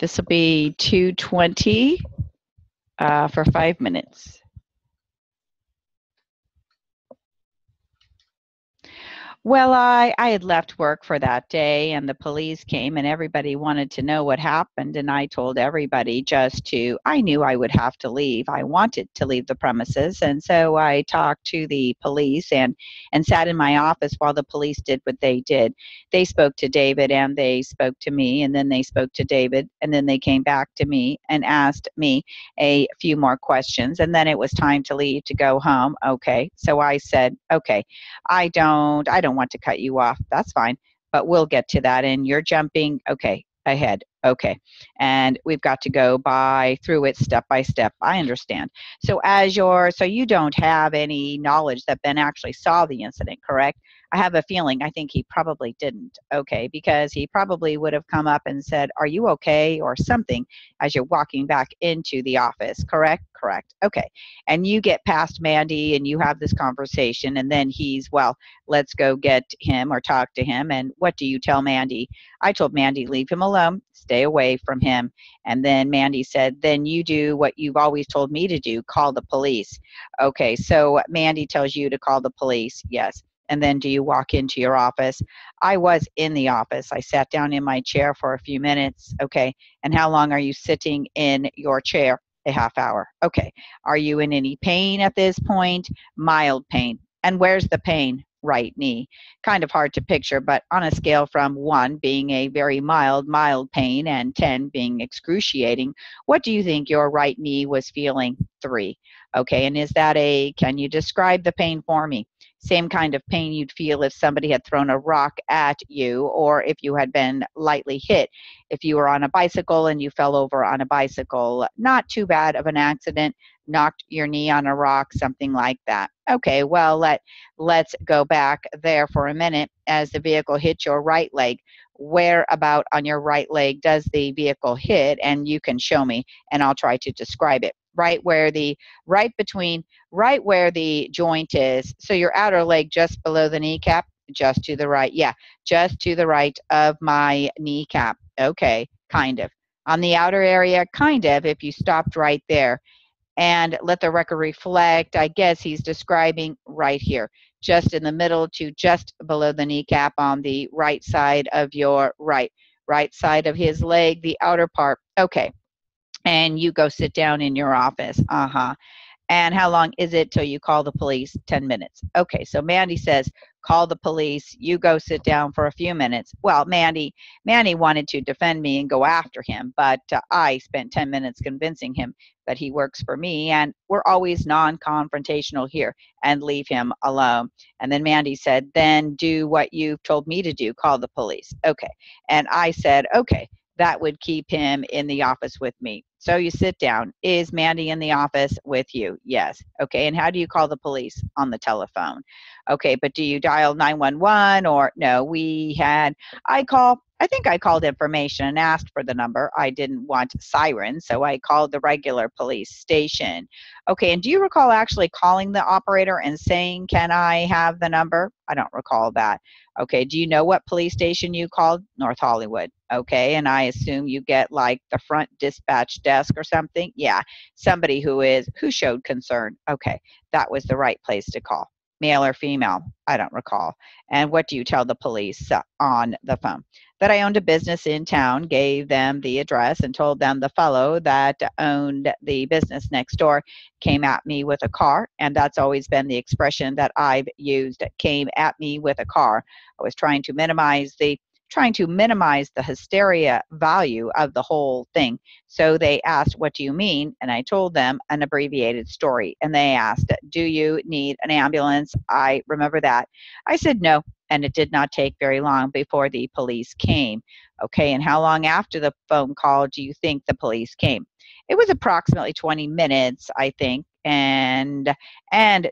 This will be 2:20 for 5 minutes. Well, I had left work for that day, and the police came, and everybody wanted to know what happened. And I told everybody I knew I would have to leave. I wanted to leave the premises. And so I talked to the police and sat in my office while the police did what they did. They spoke to David and they spoke to me, and then they spoke to David, and then they came back to me and asked me a few more questions. And then it was time to leave to go home. Okay. So I said, okay, I don't want to cut you off. That's fine, but we'll get to that. And you're jumping, okay, ahead. Okay. And we've got to go through it step by step. I understand. So you don't have any knowledge that Ben actually saw the incident, correct? I have a feeling, I think he probably didn't. Okay. Because he probably would have come up and said, are you okay? Or something as you're walking back into the office, correct? Correct. Okay. And you get past Mandy and you have this conversation, and then well, let's go get him or talk to him. And what do you tell Mandy? I told Mandy, leave him alone, stay away from him. And then Mandy said, then you do what you've always told me to do, call the police. Okay, so Mandy tells you to call the police, yes. And then do you walk into your office? I was in the office. I sat down in my chair for a few minutes. Okay, and how long are you sitting in your chair? A half hour. Okay, are you in any pain at this point? Mild pain. And where's the pain? Right knee. Kind of hard to picture, but on a scale from 1 being a very mild pain and 10 being excruciating, what do you think your right knee was feeling? 3. Okay, and can you describe the pain for me? Same kind of pain you'd feel if somebody had thrown a rock at you, or if you had been lightly hit. If you were on a bicycle and you fell over on a bicycle, not too bad of an accident, knocked your knee on a rock, something like that. Okay, well, let's go back there for a minute. As the vehicle hit your right leg, where about on your right leg does the vehicle hit? And you can show me, and I'll try to describe it. Right where the joint is. So your outer leg just below the kneecap, just to the right. Yeah, just to the right of my kneecap. Okay, kind of. On the outer area, kind of, if you stopped right there. And let the record reflect, I guess he's describing right here, just in the middle to just below the kneecap on the right side of your right side of his leg, the outer part. Okay. And you go sit down in your office. And how long is it till you call the police? 10 minutes. Okay, so Mandy says, call the police. You go sit down for a few minutes. Well, Mandy wanted to defend me and go after him, but I spent 10 minutes convincing him that he works for me, and we're always non-confrontational here, and leave him alone. And then Mandy said, then do what you've told me to do, call the police. Okay, and I said, okay, that would keep him in the office with me. So you sit down. Is Mandy in the office with you? Yes. Okay, and how do you call the police? On the telephone. Okay, but do you dial 911 or no? I think I called information and asked for the number. I didn't want sirens, so I called the regular police station. Okay, and do you recall actually calling the operator and saying, can I have the number? I don't recall that. Okay, do you know what police station you called? North Hollywood. Okay, and I assume you get like the front dispatch desk or something? Yeah, somebody who showed concern. Okay, that was the right place to call. Male or female? I don't recall. And what do you tell the police on the phone? That I owned a business in town, gave them the address, and told them the fellow that owned the business next door came at me with a car, and that's always been the expression that I've used, came at me with a car. I was trying to minimize the hysteria value of the whole thing. So they asked, what do you mean? And I told them an abbreviated story. And they asked, do you need an ambulance? I remember that. I said no, and it did not take very long before the police came. Okay, and how long after the phone call do you think the police came? It was approximately 20 minutes, I think. And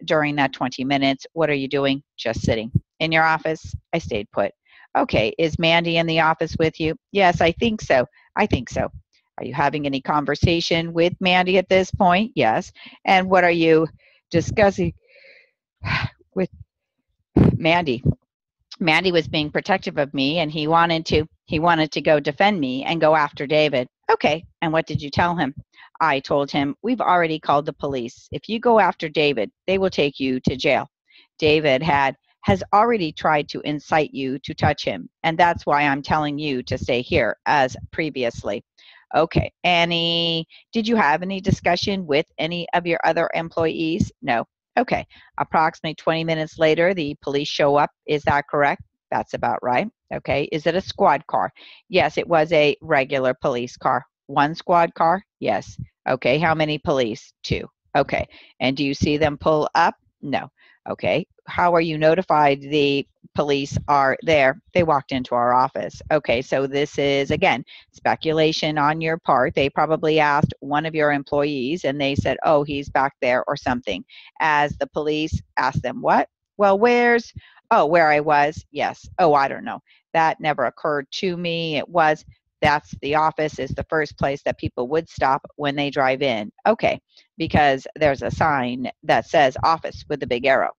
during that 20 minutes, what are you doing? Just sitting in your office? I stayed put. Okay, is Mandy in the office with you? Yes, I think so. I think so. Are you having any conversation with Mandy at this point? Yes. And what are you discussing with Mandy? Mandy was being protective of me, and he wanted to go defend me and go after David. Okay, and what did you tell him? I told him, we've already called the police. If you go after David, they will take you to jail. David has already tried to incite you to touch him, and that's why I'm telling you to stay here as previously. Okay, did you have any discussion with any of your other employees? No. Okay, approximately 20 minutes later, the police show up. Is that correct? That's about right. Okay, is it a squad car? Yes, it was a regular police car. One squad car? Yes. Okay, how many police? Two. Okay, and do you see them pull up? No. Okay, how are you notified the police are there? They walked into our office. Okay, so this is, again, speculation on your part. They probably asked one of your employees and they said, oh, he's back there or something. As the police asked them, what? Well, where I was? Yes. Oh, I don't know. That never occurred to me. That's the office is the first place that people would stop when they drive in. Okay, because there's a sign that says office with a big arrow.